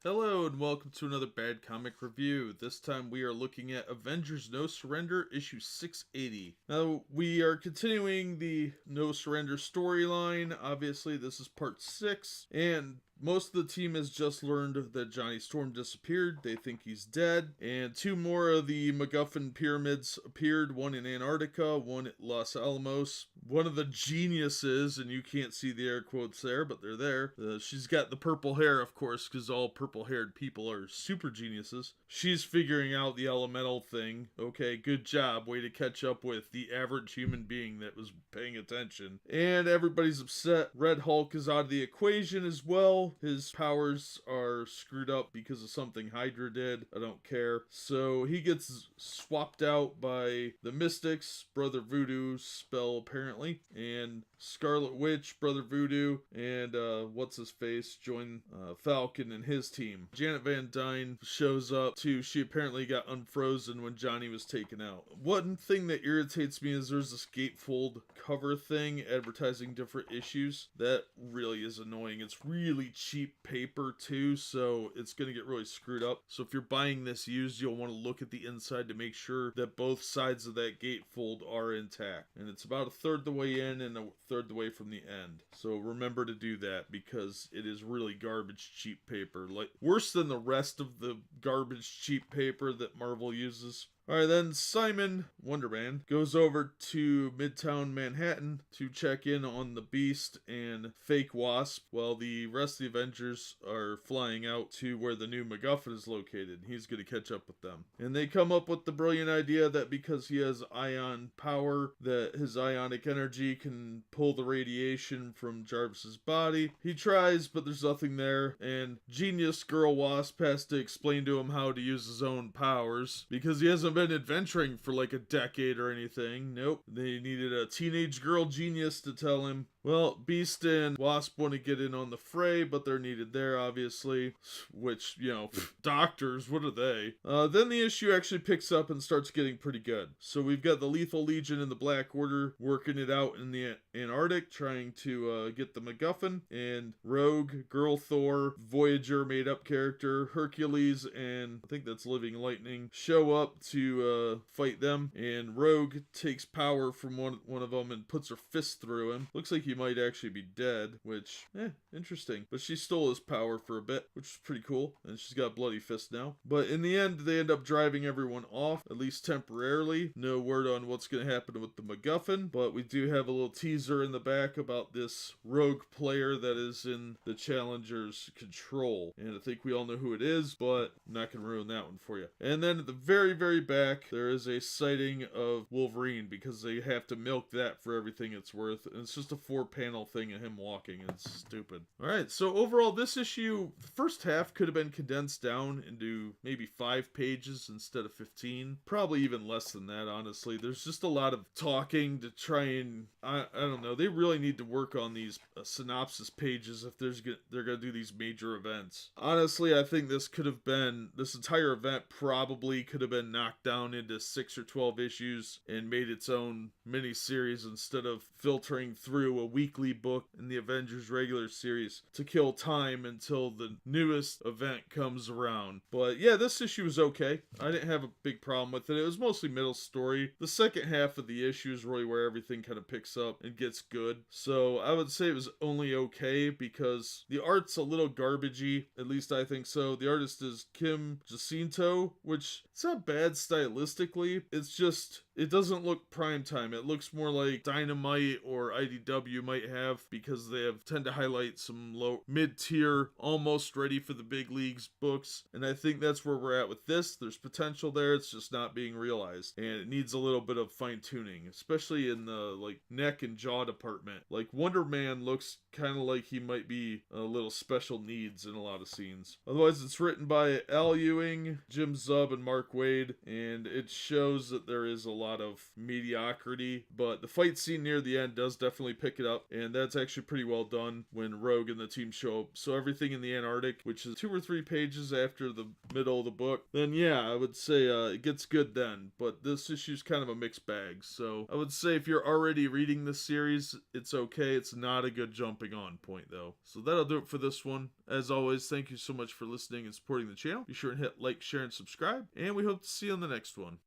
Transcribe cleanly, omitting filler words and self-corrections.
Hello and welcome to another Bad Comic Review. This time we are looking at Avengers No Surrender issue 680. Now we are continuing the No Surrender storyline. Obviously this is part 6 and most of the team has just learned that Johnny Storm disappeared. They think he's dead. And two more of the MacGuffin pyramids appeared. One in Antarctica, one at Los Alamos. One of the geniuses, and you can't see the air quotes there, but they're there. She's got the purple hair, of course, because all purple-haired people are super geniuses. She's figuring out the elemental thing. Okay, good job. Way to catch up with the average human being that was paying attention. And everybody's upset. Red Hulk is out of the equation as well. His powers are screwed up because of something Hydra did. I don't care. So he gets swapped out by the Mystics, Brother Voodoo spell apparently, and Scarlet Witch, Brother Voodoo, and what's-his-face join Falcon and his team. Janet Van Dyne shows up too. She apparently got unfrozen when Johnny was taken out. One thing that irritates me is there's this gatefold cover thing advertising different issues. That really is annoying. It's really cheap paper too, so it's going to get really screwed up. So if you're buying this used, you'll want to look at the inside to make sure that both sides of that gatefold are intact. And it's about a third the way in and a third the way from the end. So remember to do that because it is really garbage cheap paper. Like worse than the rest of the garbage cheap paper that Marvel uses. Alright, then Simon, Wonder Man, goes over to Midtown Manhattan to check in on the Beast and Fake Wasp while the rest of the Avengers are flying out to where the new MacGuffin is located. He's going to catch up with them. And they come up with the brilliant idea that because he has ion power, that his ionic energy can pull the radiation from Jarvis's body. He tries, but there's nothing there. And Genius Girl Wasp has to explain to him how to use his own powers because he hasn't been adventuring for like a decade or anything. Nope. They needed a teenage girl genius to tell him. Well, Beast and Wasp want to get in on the fray, but they're needed there, obviously. Which, you know, doctors, what are they? Then the issue actually picks up and starts getting pretty good. So we've got the Lethal Legion and the Black Order working it out in the Antarctic, trying to get the MacGuffin. And Rogue, Girl Thor, Voyager made-up character, Hercules, and I think that's Living Lightning, show up to fight them. And Rogue takes power from one of them and puts her fist through him. Looks like he might actually be dead, which, interesting. But she stole his power for a bit, which is pretty cool. And she's got a bloody fist now. But in the end, they end up driving everyone off, at least temporarily. No word on what's going to happen with the MacGuffin, but we do have a little teaser in the back about this rogue player that is in the Challenger's control. And I think we all know who it is, but I'm not going to ruin that one for you. And then at the very, very back, there is a sighting of Wolverine because they have to milk that for everything it's worth. And it's just a 4-panel thing of him walking. It's stupid. Alright, so overall, this issue, the first half could have been condensed down into maybe 5 pages instead of 15. Probably even less than that, honestly. There's just a lot of talking to try and, I don't know, they really need to work on these synopsis pages if they're going to do these major events. Honestly, I think this entire event probably could have been knocked down into 6 or 12 issues and made its own mini-series instead of filtering through a weekly book in the Avengers regular series to kill time until the newest event comes around. But yeah, this issue was okay. I didn't have a big problem with it. It was mostly middle story. The second half of the issue is really where everything kind of picks up and gets good. So I would say it was only okay because the art's a little garbagey. At least I think so. The artist is Kim Jacinto, which it's not bad stylistically. It's just, it doesn't look primetime. It looks more like Dynamite or IDW might have because they tend to highlight some low mid-tier, almost ready for the big leagues books. And I think that's where we're at with this. There's potential there. It's just not being realized. And it needs a little bit of fine-tuning, especially in the neck and jaw department. Like Wonder Man looks kind of like he might be a little special needs in a lot of scenes. Otherwise, it's written by Al Ewing, Jim Zub, and Mark Waid, and it shows that there is a lot of mediocrity, but the fight scene near the end does definitely pick it up, and that's actually pretty well done when Rogue and the team show up. So everything in the Antarctic, which is 2 or 3 pages after the middle of the book, then yeah, I would say it gets good then, but this issue's kind of a mixed bag. So I would say if you're already reading this series, it's okay. It's not a good jumping on point though. So that'll do it for this one. As always, thank you so much for listening and supporting the channel. Be sure and hit like, share, and subscribe, and we hope to see you on the next one.